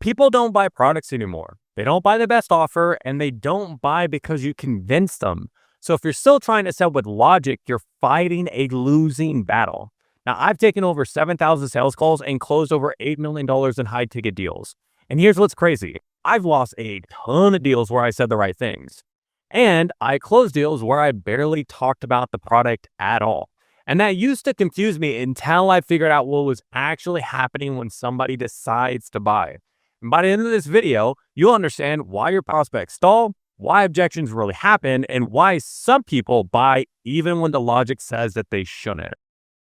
People don't buy products anymore. They don't buy the best offer and they don't buy because you convince them. So if you're still trying to sell with logic, you're fighting a losing battle. Now, I've taken over 7,000 sales calls and closed over $8 million in high ticket deals. And here's what's crazy. I've lost a ton of deals where I said the right things. And I closed deals where I barely talked about the product at all. And that used to confuse me until I figured out what was actually happening when somebody decides to buy. And by the end of this video, you'll understand why your prospects stall, why objections really happen, and why some people buy even when the logic says that they shouldn't.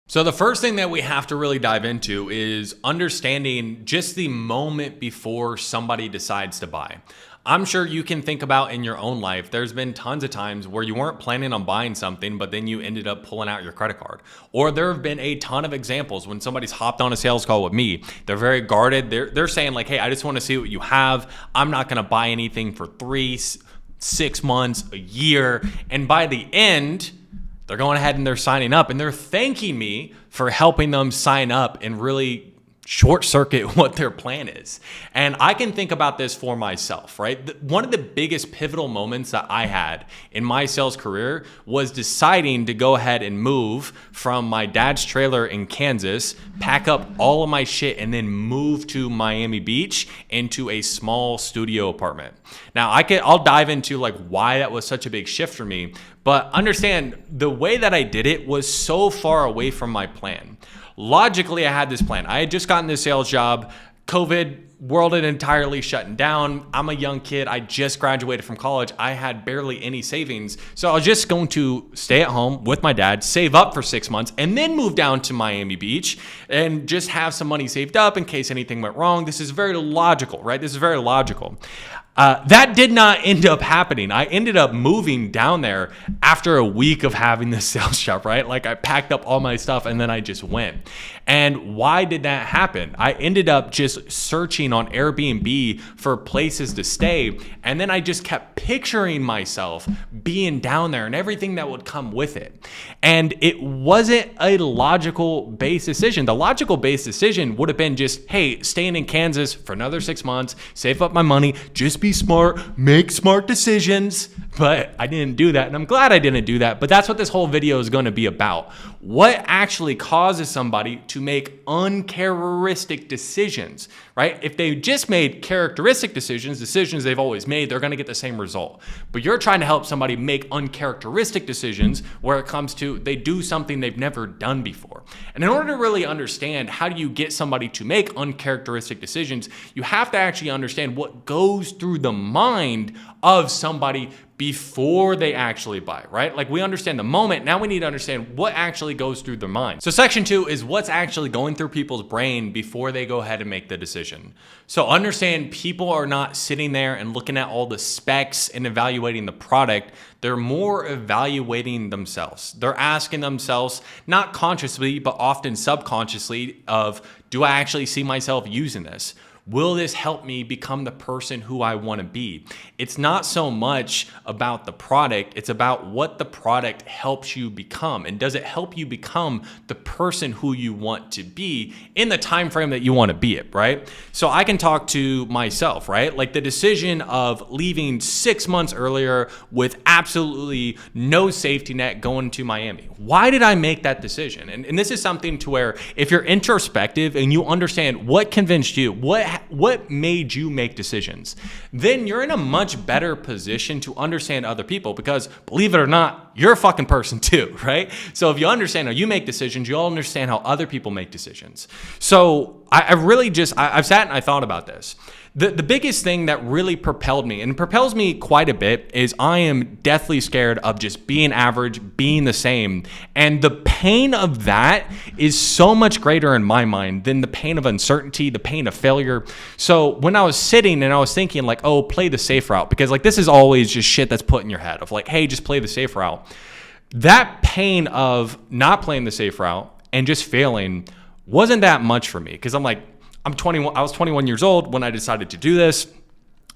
So the first thing that we have to really dive into is understanding just the moment before somebody decides to buy. I'm sure you can think about in your own life, there's been tons of times where you weren't planning on buying something, but then you ended up pulling out your credit card. Or there have been a ton of examples when somebody's hopped on a sales call with me. They're very guarded. They're saying like, hey, I just want to see what you have. I'm not going to buy anything for 3, 6 months, a year. And by the end, they're going ahead and they're signing up and they're thanking me for helping them sign up and really short circuit what their plan is. And I can think about this for myself, right? One of the biggest pivotal moments that I had in my sales career was deciding to go ahead and move from my dad's trailer in Kansas, pack up all of my shit, and then move to Miami Beach into a small studio apartment. Now I'll dive into like why that was such a big shift for me, but understand the way that I did it was so far away from my plan. Logically, I had this plan. I had just gotten this sales job. COVID, world had entirely shutting down. I'm a young kid. I just graduated from college. I had barely any savings. So I was just going to stay at home with my dad, save up for 6 months, and then move down to Miami Beach and just have some money saved up in case anything went wrong. This is very logical, right? This is very logical. That did not end up happening. I ended up moving down there after a week of having this sales job, right? Like I packed up all my stuff and then I just went. And why did that happen? I ended up just searching on Airbnb for places to stay. And then I just kept picturing myself being down there and everything that would come with it. And it wasn't a logical based decision. The logical based decision would have been just, hey, staying in Kansas for another 6 months, save up my money, just be smart, make smart decisions. But I didn't do that. And I'm glad I didn't do that. But that's what this whole video is going to be about. What actually causes somebody to make uncharacteristic decisions, right? If they just made characteristic decisions they've always made, they're going to get the same result. But you're trying to help somebody make uncharacteristic decisions where it comes to they do something they've never done before. And in order to really understand how do you get somebody to make uncharacteristic decisions, you have to actually understand what goes through the mind of somebody before they actually buy, right? Like we understand the moment, now we need to understand what actually goes through their mind. So section 2 is what's actually going through people's brain before they go ahead and make the decision. So understand people are not sitting there and looking at all the specs and evaluating the product. They're more evaluating themselves. They're asking themselves, not consciously, but often subconsciously of, do I actually see myself using this? Will this help me become the person who I want to be? It's not so much about the product, it's about what the product helps you become. And does it help you become the person who you want to be in the time frame that you want to be it, right? So I can talk to myself, right? Like the decision of leaving 6 months earlier with absolutely no safety net going to Miami. Why did I make that decision? And this is something to where if you're introspective and you understand what convinced you, what made you make decisions, then you're in a much better position to understand other people because believe it or not, you're a fucking person too, right? So if you understand how you make decisions, you'll understand how other people make decisions. So I've sat and I thought about this. The biggest thing that really propelled me, and propels me quite a bit, is I am deathly scared of just being average, being the same. And the pain of that is so much greater in my mind than the pain of uncertainty, the pain of failure. So when I was sitting and I was thinking like, oh, play the safe route, because like this is always just shit that's put in your head of like, hey, just play the safe route. That pain of not playing the safe route and just failing wasn't that much for me because I'm like, I was 21 years old when I decided to do this.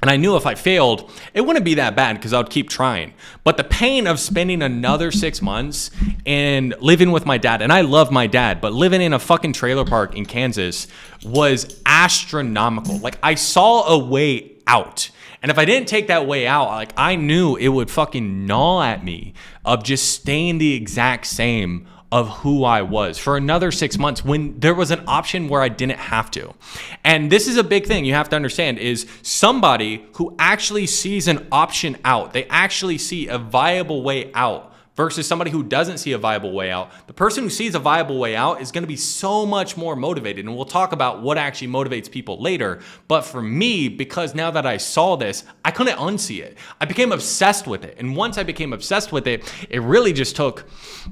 And I knew if I failed, it wouldn't be that bad because I would keep trying. But the pain of spending another 6 months and living with my dad, and I love my dad, but living in a fucking trailer park in Kansas was astronomical. Like, I saw a way out. And if I didn't take that way out, like, I knew it would fucking gnaw at me of just staying the exact same of who I was for another 6 months when there was an option where I didn't have to. And this is a big thing you have to understand is somebody who actually sees an option out, they actually see a viable way out versus somebody who doesn't see a viable way out. The person who sees a viable way out is going to be so much more motivated. And we'll talk about what actually motivates people later. But for me, because now that I saw this, I couldn't unsee it. I became obsessed with it. And once I became obsessed with it, it really just took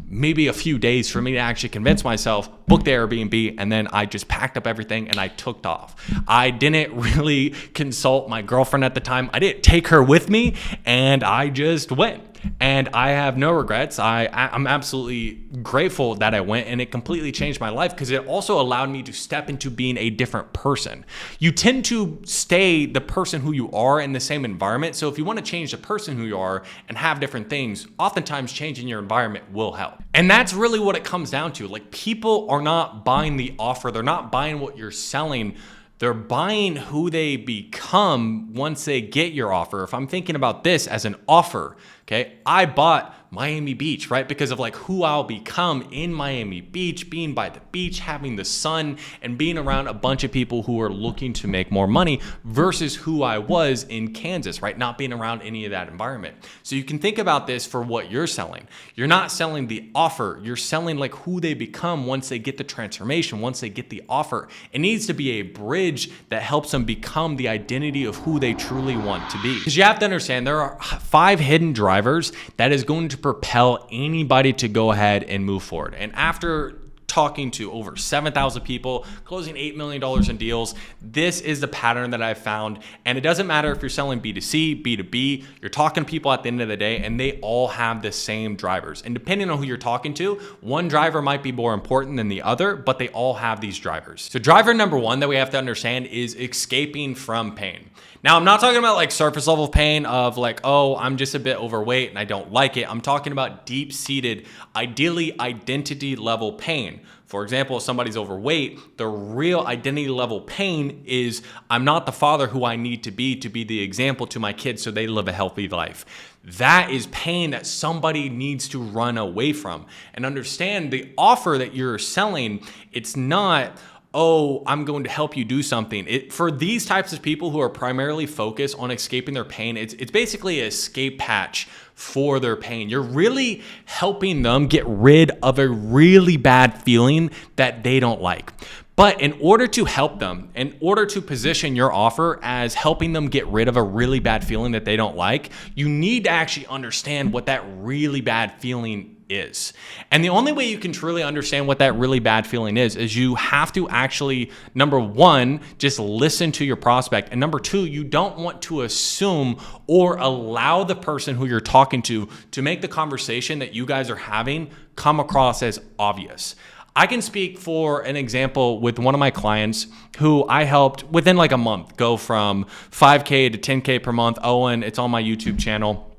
maybe a few days for me to actually convince myself, book the Airbnb, and then I just packed up everything and I took off. I didn't really consult my girlfriend at the time. I didn't take her with me, and I just went. And I have no regrets. I'm absolutely grateful that I went, and it completely changed my life because it also allowed me to step into being a different person. You tend to stay the person who you are in the same environment. So if you want to change the person who you are and have different things, oftentimes changing your environment will help. And that's really what it comes down to. Like, people are not buying the offer. They're not buying what you're selling. They're buying who they become once they get your offer. If I'm thinking about this as an offer, okay, I bought Miami Beach, right? Because of like who I'll become in Miami Beach, being by the beach, having the sun, and being around a bunch of people who are looking to make more money versus who I was in Kansas, right? Not being around any of that environment. So you can think about this for what you're selling. You're not selling the offer. You're selling like who they become once they get the transformation, once they get the offer. It needs to be a bridge that helps them become the identity of who they truly want to be. Because you have to understand there are 5 hidden drivers that is going to propel anybody to go ahead and move forward. And after talking to over 7,000 people, closing $8 million in deals, this is the pattern that I've found. And it doesn't matter if you're selling B2C, B2B, you're talking to people at the end of the day, and they all have the same drivers. And depending on who you're talking to, one driver might be more important than the other, but they all have these drivers. So driver number 1 that we have to understand is escaping from pain. Now, I'm not talking about like surface level pain of like, oh, I'm just a bit overweight and I don't like it. I'm talking about deep-seated, ideally identity level pain. For example, if somebody's overweight, the real identity level pain is I'm not the father who I need to be the example to my kids so they live a healthy life. That is pain that somebody needs to run away from. And understand the offer that you're selling, it's not, oh, I'm going to help you do something. For these types of people who are primarily focused on escaping their pain, it's basically an escape patch for their pain. You're really helping them get rid of a really bad feeling that they don't like. But in order to help them, in order to position your offer as helping them get rid of a really bad feeling that they don't like, you need to actually understand what that really bad feeling is. And the only way you can truly understand what that really bad feeling is you have to actually, number 1, just listen to your prospect. And number 2, you don't want to assume or allow the person who you're talking to make the conversation that you guys are having come across as obvious. I can speak for an example with one of my clients who I helped within like a month go from 5K to 10K per month. Owen, it's on my YouTube channel.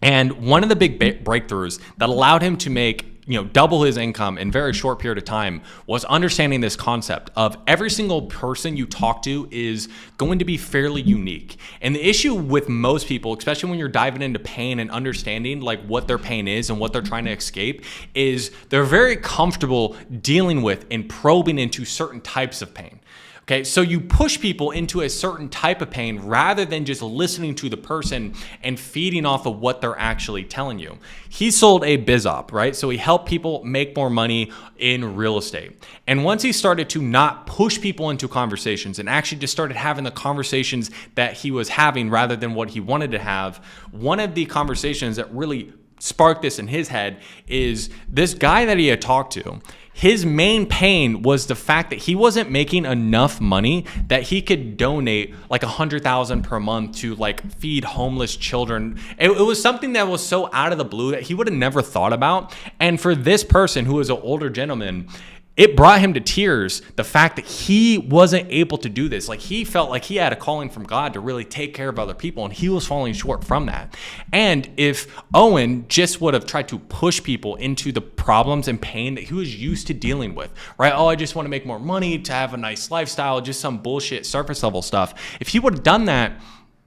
And one of the big breakthroughs that allowed him to make, double his income in a very short period of time was understanding this concept of every single person you talk to is going to be fairly unique. And the issue with most people, especially when you're diving into pain and understanding like what their pain is and what they're trying to escape, is they're very comfortable dealing with and probing into certain types of pain. Okay, so you push people into a certain type of pain rather than just listening to the person and feeding off of what they're actually telling you. He sold a biz op, right? So he helped people make more money in real estate. And once he started to not push people into conversations and actually just started having the conversations that he was having rather than what he wanted to have, one of the conversations that really sparked this in his head is this guy that he had talked to. His main pain was the fact that he wasn't making enough money that he could donate like $100,000 per month to like feed homeless children. It was something that was so out of the blue that he would have never thought about. And for this person who is an older gentleman, it brought him to tears, the fact that he wasn't able to do this. Like, he felt like he had a calling from God to really take care of other people, and he was falling short from that. And if Owen just would have tried to push people into the problems and pain that he was used to dealing with, right? Oh, I just want to make more money, to have a nice lifestyle, just some bullshit surface level stuff. If he would have done that,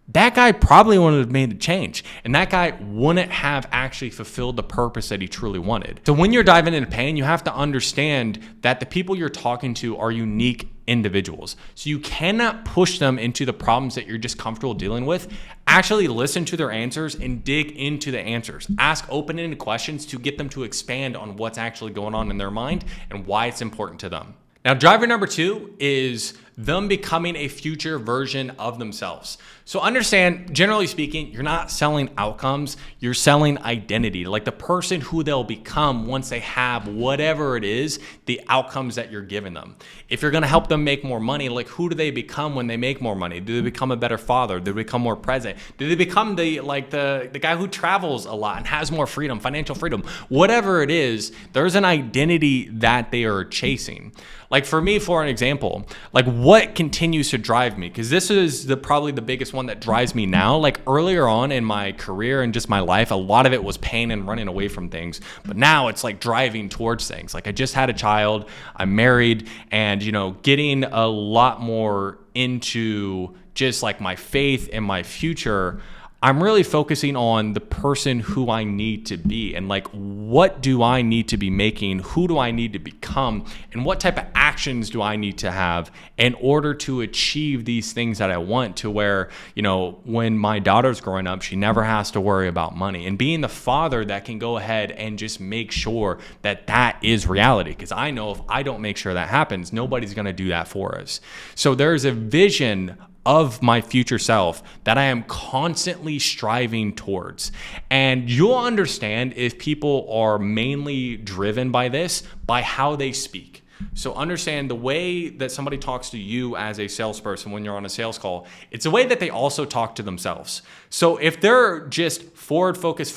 that guy probably wouldn't have made the change, and that guy wouldn't have actually fulfilled the purpose that he truly wanted. So when you're diving into pain, you have to understand that the people you're talking to are unique individuals. So you cannot push them into the problems that you're just comfortable dealing with. Actually listen to their answers and dig into the answers. Ask open-ended questions to get them to expand on what's actually going on in their mind and why it's important to them. Now, driver number 2 is them becoming a future version of themselves. So understand, generally speaking, you're not selling outcomes, you're selling identity, like the person who they'll become once they have whatever it is, the outcomes that you're giving them. If you're gonna help them make more money, like who do they become when they make more money? Do they become a better father? Do they become more present? Do they become the guy who travels a lot and has more freedom, financial freedom? Whatever it is, there's an identity that they are chasing. Like for me, for an example, like what continues to drive me, because this is probably the biggest one that drives me now. Like earlier on in my career and just my life, a lot of it was pain and running away from things. But now it's like driving towards things. Like I just had a child, I'm married, and getting a lot more into just like my faith and my future. I'm really focusing on the person who I need to be, and like, what do I need to be making? Who do I need to become? And what type of actions do I need to have in order to achieve these things that I want, to where, when my daughter's growing up, she never has to worry about money, and being the father that can go ahead and just make sure that that is reality. Because I know if I don't make sure that happens, nobody's going to do that for us. So there's a vision of my future self that I am constantly striving towards. And you'll understand if people are mainly driven by this, by how they speak. So understand the way that somebody talks to you as a salesperson when you're on a sales call, it's the way that they also talk to themselves. So if they're just forward focus,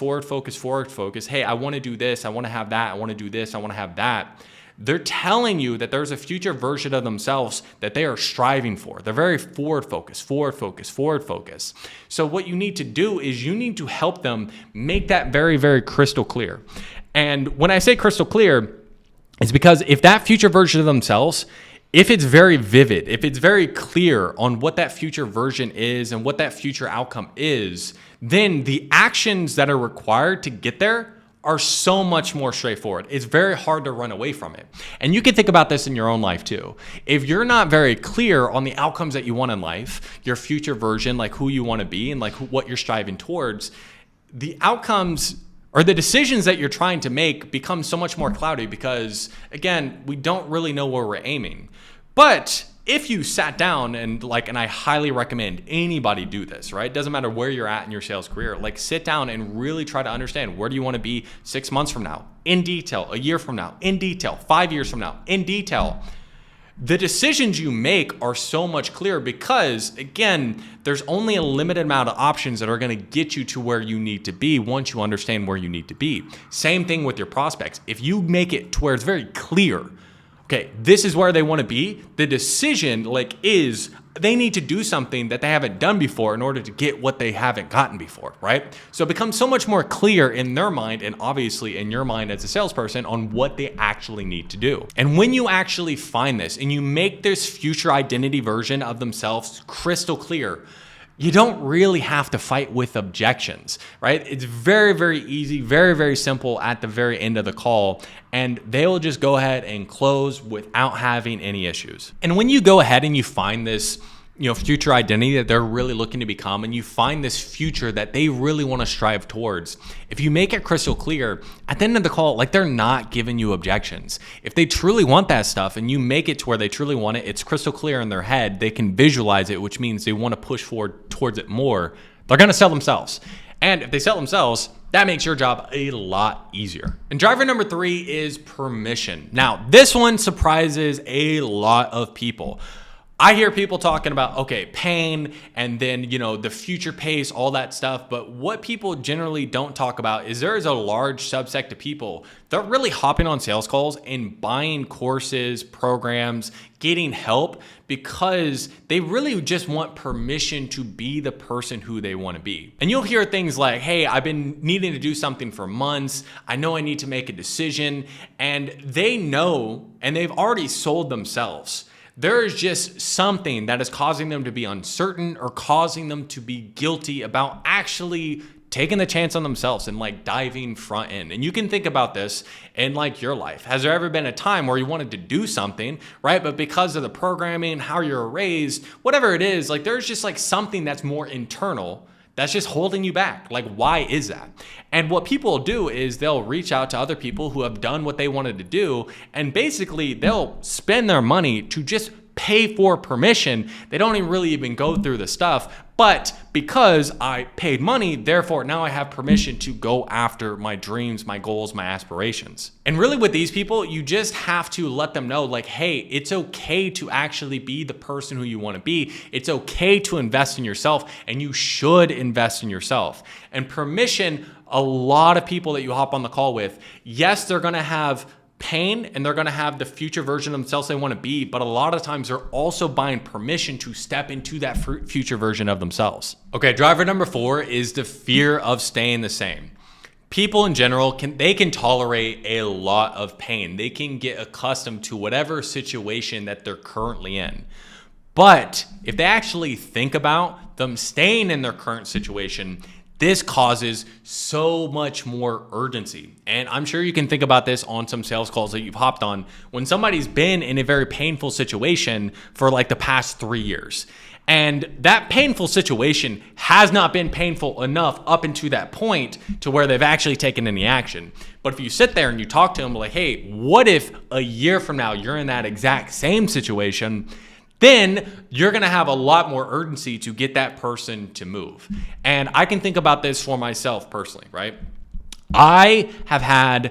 hey, I want to do this, I want to have that, I want to do this, I want to have that. They're telling you that there's a future version of themselves that they are striving for. They're very forward focused. So what you need to do is you need to help them make that very, very crystal clear. And when I say crystal clear, it's because if that future version of themselves, if it's very vivid, if it's very clear on what that future version is and what that future outcome is, then the actions that are required to get there are so much more straightforward. It's very hard to run away from it. And you can think about this in your own life too. If you're not very clear on the outcomes that you want in life, your future version, like who you want to be and like what you're striving towards, the outcomes or the decisions that you're trying to make become so much more cloudy because, again, we don't really know where we're aiming. But if you sat down and I highly recommend anybody do this, right? Doesn't matter where you're at in your sales career, sit down and really try to understand, where do you want to be 6 months from now in detail, a year from now in detail, 5 years from now in detail. The decisions you make are so much clearer because, again, there's only a limited amount of options that are going to get you to where you need to be once you understand where you need to be. Same thing with your prospects. If you make it to where it's very clear, okay, this is where they want to be, the decision is they need to do something that they haven't done before in order to get what they haven't gotten before, right? So it becomes so much more clear in their mind and obviously in your mind as a salesperson on what they actually need to do. And when you actually find this and you make this future identity version of themselves crystal clear, you don't really have to fight with objections, right? It's very, very easy, very, very simple at the very end of the call, and they'll just go ahead and close without having any issues. And when you go ahead and you find this, future identity that they're really looking to become, and you find this future that they really want to strive towards, if you make it crystal clear, at the end of the call, they're not giving you objections. If they truly want that stuff and you make it to where they truly want it, it's crystal clear in their head, they can visualize it, which means they want to push forward towards it more, they're going to sell themselves. And if they sell themselves, that makes your job a lot easier. And driver number 3 is permission. Now, this one surprises a lot of people. I hear people talking about, okay, pain and then, the future pace, all that stuff. But what people generally don't talk about is there is a large subsect of people that are really hopping on sales calls and buying courses, programs, getting help because they really just want permission to be the person who they want to be. And you'll hear things like, hey, I've been needing to do something for months. I know I need to make a decision. And they know, and they've already sold themselves. There is just something that is causing them to be uncertain or causing them to be guilty about actually taking the chance on themselves and like diving front in. And you can think about this in like your life. Has there ever been a time where you wanted to do something, right? But because of the programming, how you're raised, whatever it is, like there's just like something that's more internal that's just holding you back. Like, why is that? And what people do is they'll reach out to other people who have done what they wanted to do. And basically they'll spend their money to just pay for permission. They don't even really go through the stuff. But because I paid money, therefore now I have permission to go after my dreams, my goals, my aspirations. And really with these people, you just have to let them know like, hey, it's okay to actually be the person who you want to be. It's okay to invest in yourself, and you should invest in yourself. And permission, a lot of people that you hop on the call with, yes, they're going to have pain and they're going to have the future version of themselves they want to be, but a lot of times they're also buying permission to step into that future version of themselves. Okay, driver number 4 is the fear of staying the same. People in general can tolerate a lot of pain. They can get accustomed to whatever situation that they're currently in. But if they actually think about them staying in their current situation, this causes so much more urgency. And I'm sure you can think about this on some sales calls that you've hopped on when somebody's been in a very painful situation for like the past 3 years. And that painful situation has not been painful enough up into that point to where they've actually taken any action. But if you sit there and you talk to them like, hey, what if a year from now you're in that exact same situation? Then you're going to have a lot more urgency to get that person to move. And I can think about this for myself personally, right? I have had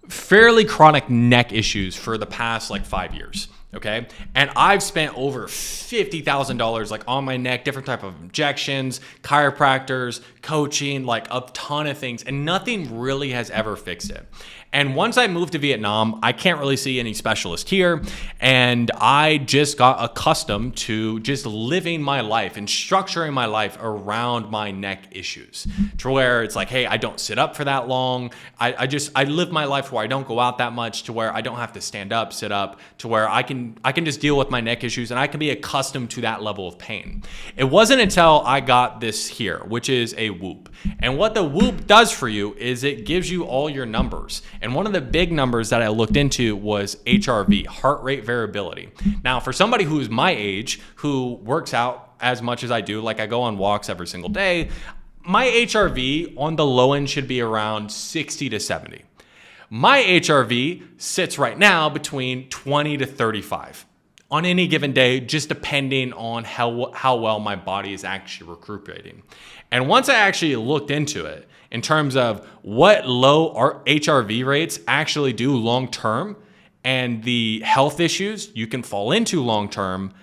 fairly chronic neck issues for the past like 5 years. Okay. And I've spent over $50,000 like on my neck, different type of injections, chiropractors, coaching, like a ton of things, and nothing really has ever fixed it. And once I moved to Vietnam, I can't really see any specialist here. And I just got accustomed to just living my life and structuring my life around my neck issues to where it's like, hey, I don't sit up for that long. I live my life where I don't go out that much, to where I don't have to stand up, sit up, to where I can just deal with my neck issues and I can be accustomed to that level of pain. It wasn't until I got this here, which is a Whoop. And what the Whoop does for you is it gives you all your numbers. And one of the big numbers that I looked into was HRV, heart rate variability. Now, for somebody who's my age, who works out as much as I do, like I go on walks every single day, my HRV on the low end should be around 60 to 70. My HRV sits right now between 20 to 35 on any given day, just depending on how well my body is actually recuperating. And once I actually looked into it in terms of what low HRV rates actually do long term and the health issues you can fall into long term,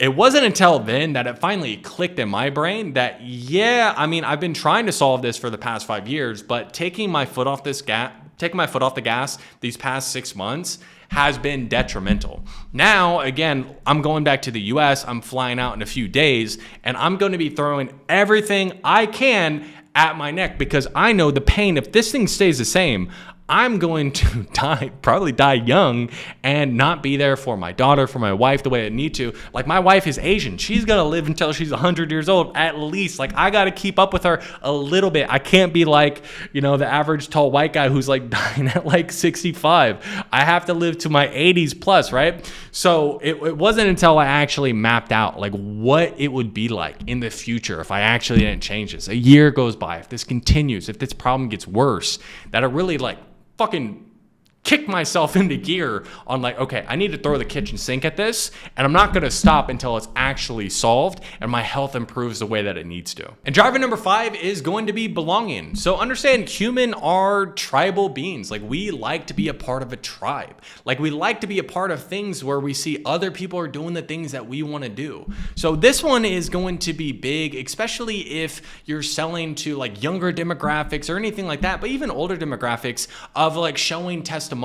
it wasn't until then that it finally clicked in my brain that, yeah, I mean, I've been trying to solve this for the past 5 years, but taking my foot off the gas these past 6 months has been detrimental. Now, again, I'm going back to the US, I'm flying out in a few days, and I'm going to be throwing everything I can at my neck because I know the pain, if this thing stays the same, I'm going to probably die young and not be there for my daughter, for my wife the way I need to. Like, my wife is Asian. She's going to live until she's 100 years old at least. Like, I got to keep up with her a little bit. I can't be like, the average tall white guy who's like dying at like 65. I have to live to my 80s plus, right? So it wasn't until I actually mapped out like what it would be like in the future if I actually didn't change this. A year goes by, if this continues, if this problem gets worse, that it really like fucking kick myself into gear on like, okay, I need to throw the kitchen sink at this, and I'm not gonna stop until it's actually solved and my health improves the way that it needs to. And driver number 5 is going to be belonging. So understand, human are tribal beings. Like, we like to be a part of a tribe. Like, we like to be a part of things where we see other people are doing the things that we want to do. So this one is going to be big, especially if you're selling to like younger demographics or anything like that, but even older demographics of like showing testimonials.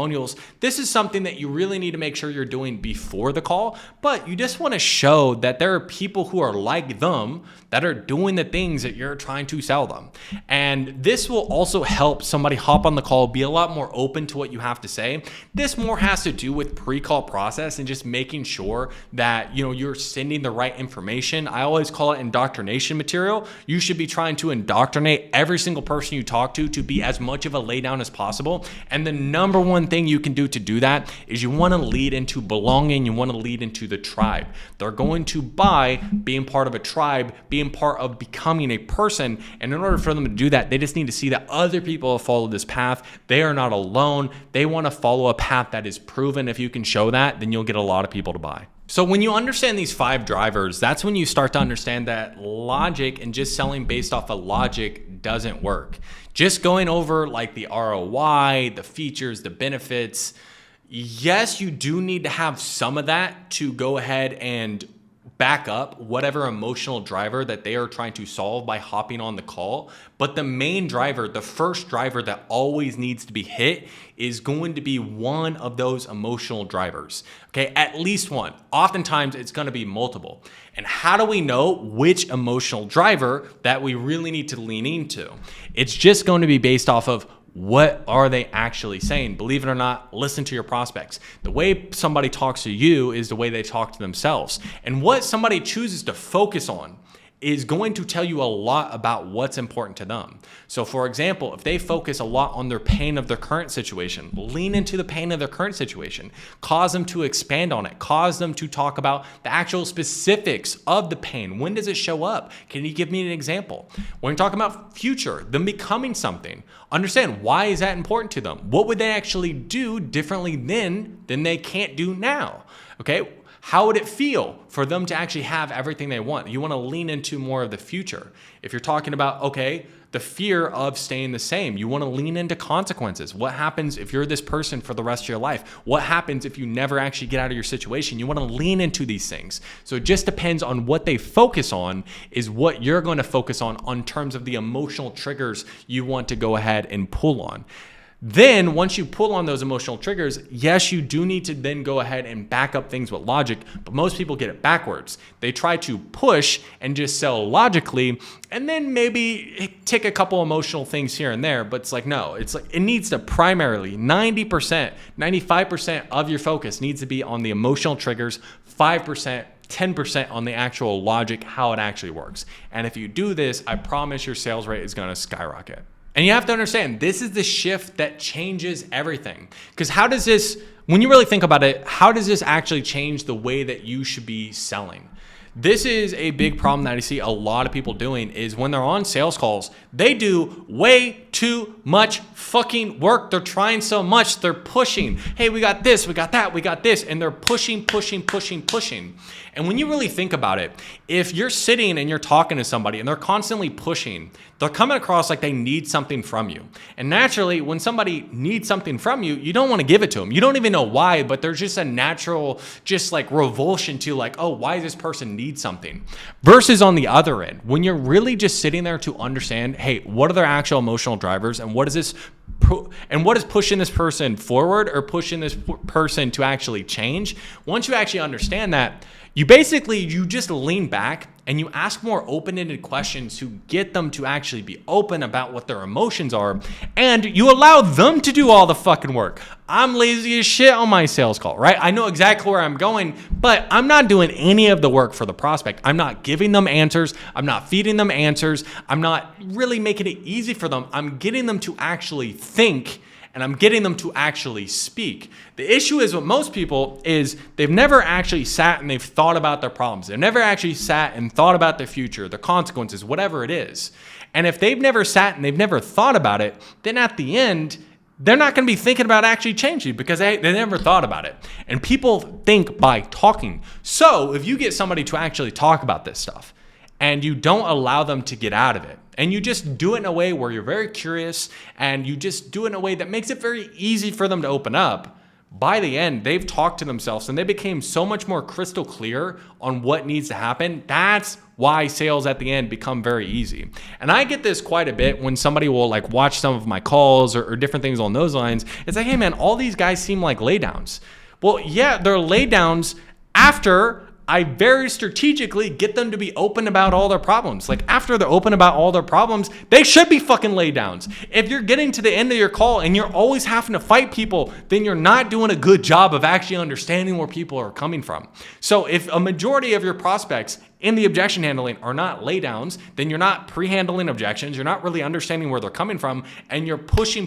This is something that you really need to make sure you're doing before the call, but you just want to show that there are people who are like them that are doing the things that you're trying to sell them. And this will also help somebody hop on the call, be a lot more open to what you have to say. This more has to do with pre-call process and just making sure that, you know, you're sending the right information. I always call it indoctrination material. You should be trying to indoctrinate every single person you talk to be as much of a laydown as possible. And the number one thing you can do to do that is you want to lead into belonging. You want to lead into the tribe. They're going to buy being part of a tribe, being part of becoming a person. And in order for them to do that, they just need to see that other people have followed this path. They are not alone. They want to follow a path that is proven. If you can show that, then you'll get a lot of people to buy. So when you understand these 5 drivers, that's when you start to understand that logic and just selling based off of logic doesn't work. Just going over like the ROI, the features, the benefits. Yes, you do need to have some of that to go ahead and back up whatever emotional driver that they are trying to solve by hopping on the call. But the main driver, the first driver that always needs to be hit, is going to be one of those emotional drivers. Okay, at least one. Oftentimes it's going to be multiple. And how do we know which emotional driver that we really need to lean into? It's just going to be based off of what are they actually saying? Believe it or not, listen to your prospects. The way somebody talks to you is the way they talk to themselves. And what somebody chooses to focus on is going to tell you a lot about what's important to them. So for example, if they focus a lot on their pain of their current situation, lean into the pain of their current situation, cause them to expand on it, cause them to talk about the actual specifics of the pain. When does it show up? Can you give me an example? When you're talking about future, them becoming something, understand why is that important to them? What would they actually do differently then than they can't do now? Okay. How would it feel for them to actually have everything they want? You want to lean into more of the future. If you're talking about, okay, the fear of staying the same, you want to lean into consequences. What happens if you're this person for the rest of your life? What happens if you never actually get out of your situation? You want to lean into these things. So it just depends on what they focus on is what you're going to focus on terms of the emotional triggers you want to go ahead and pull on. Then once you pull on those emotional triggers, yes, you do need to then go ahead and back up things with logic, but most people get it backwards. They try to push and just sell logically and then maybe tick a couple emotional things here and there, but it's like, no, it's like it needs to primarily 90%, 95% of your focus needs to be on the emotional triggers, 5%, 10% on the actual logic, how it actually works. And if you do this, I promise your sales rate is going to skyrocket. And you have to understand, this is the shift that changes everything. Because how does this, when you really think about it, how does this actually change the way that you should be selling? This is a big problem that I see a lot of people doing is when they're on sales calls, they do way too much fucking work. They're trying so much. They're pushing. Hey, we got this, we got that, we got this. And they're pushing. And when you really think about it, if you're sitting and you're talking to somebody and they're constantly pushing, they're coming across like they need something from you. And naturally, when somebody needs something from you, you don't want to give it to them. You don't even know why, but there's just a natural, just like revulsion to like, oh, why does this person need something? Versus on the other end, when you're really just sitting there to understand, hey, what are their actual emotional drivers and what is this and what is pushing this person forward or pushing this person to actually change? Once you actually understand that, you just lean back and you ask more open-ended questions to get them to actually be open about what their emotions are, and you allow them to do all the fucking work. I'm lazy as shit on my sales call, right? I know exactly where I'm going, but I'm not doing any of the work for the prospect. I'm not giving them answers. I'm not feeding them answers. I'm not really making it easy for them. I'm getting them to actually think, and I'm getting them to actually speak. The issue is with most people is they've never actually sat and they've thought about their problems. They've never actually sat and thought about their future, the consequences, whatever it is. And if they've never sat and they've never thought about it, then at the end, they're not going to be thinking about actually changing because they never thought about it. And people think by talking. So if you get somebody to actually talk about this stuff and you don't allow them to get out of it, and you just do it in a way where you're very curious and you just do it in a way that makes it very easy for them to open up, by the end, they've talked to themselves and they became so much more crystal clear on what needs to happen. That's why sales at the end become very easy. And I get this quite a bit when somebody will like watch some of my calls or different things on those lines. It's like, hey man, all these guys seem like laydowns. Well, yeah, they're laydowns after I very strategically get them to be open about all their problems. Like after they're open about all their problems, they should be fucking laydowns. If you're getting to the end of your call and you're always having to fight people, then you're not doing a good job of actually understanding where people are coming from. So if a majority of your prospects in the objection handling are not laydowns, then you're not pre-handling objections. You're not really understanding where they're coming from, and you're pushing,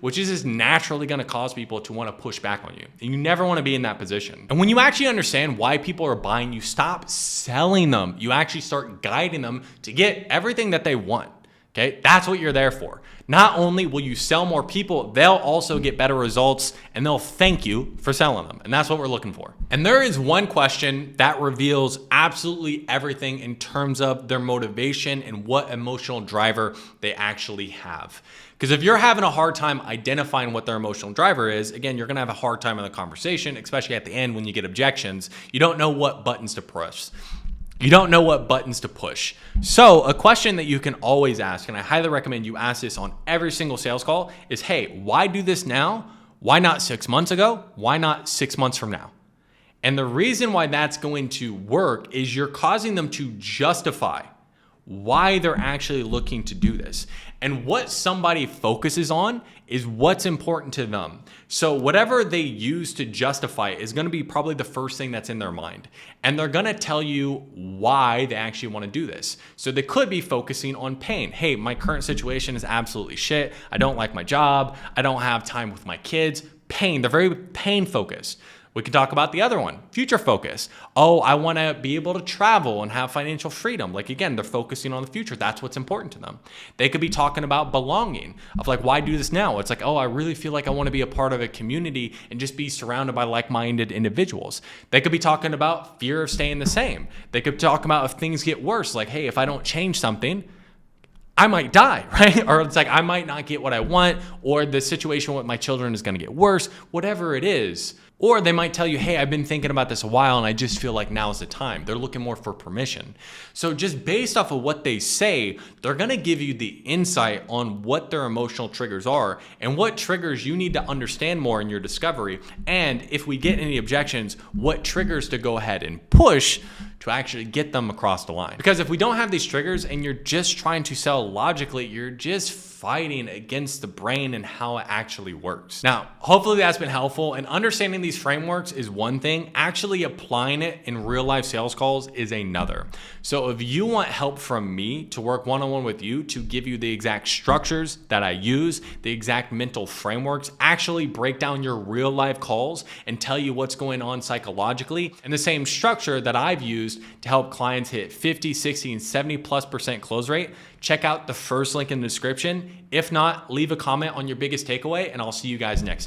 which is just naturally going to cause people to want to push back on you. And you never want to be in that position. And when you actually understand why people are buying, you stop selling them. You actually start guiding them to get everything that they want. Okay, that's what you're there for. Not only will you sell more people, they'll also get better results and they'll thank you for selling them. And that's what we're looking for. And there is one question that reveals absolutely everything in terms of their motivation and what emotional driver they actually have. Because if you're having a hard time identifying what their emotional driver is, again, you're going to have a hard time in the conversation, especially at the end when you get objections. You don't know what buttons to press. You don't know what buttons to push. So a question that you can always ask, and I highly recommend you ask this on every single sales call, is, hey, why do this now? Why not 6 months ago? Why not 6 months from now? And the reason why that's going to work is you're causing them to justify why they're actually looking to do this. And what somebody focuses on is what's important to them. So whatever they use to justify it is going to be probably the first thing that's in their mind. And they're going to tell you why they actually want to do this. So they could be focusing on pain. Hey, my current situation is absolutely shit. I don't like my job. I don't have time with my kids. Pain. They're very pain focused. We can talk about the other one, future focus. Oh, I want to be able to travel and have financial freedom. Like again, they're focusing on the future. That's what's important to them. They could be talking about belonging of like, why do this now? It's like, oh, I really feel like I want to be a part of a community and just be surrounded by like-minded individuals. They could be talking about fear of staying the same. They could talk about if things get worse, like, hey, if I don't change something, I might die, right? Or it's like, I might not get what I want, or the situation with my children is going to get worse, whatever it is. Or they might tell you, hey, I've been thinking about this a while and I just feel like now's the time. They're looking more for permission. So just based off of what they say, they're going to give you the insight on what their emotional triggers are and what triggers you need to understand more in your discovery. And if we get any objections, what triggers to go ahead and push to actually get them across the line. Because if we don't have these triggers and you're just trying to sell logically, you're just fighting against the brain and how it actually works. Now, hopefully that's been helpful, and understanding these frameworks is one thing. Actually applying it in real life sales calls is another. So if you want help from me to work one-on-one with you to give you the exact structures that I use, the exact mental frameworks, actually break down your real life calls and tell you what's going on psychologically, and the same structure that I've used to help clients hit 50, 60, and 70+% close rate, check out the first link in the description. If not, leave a comment on your biggest takeaway, and I'll see you guys next time.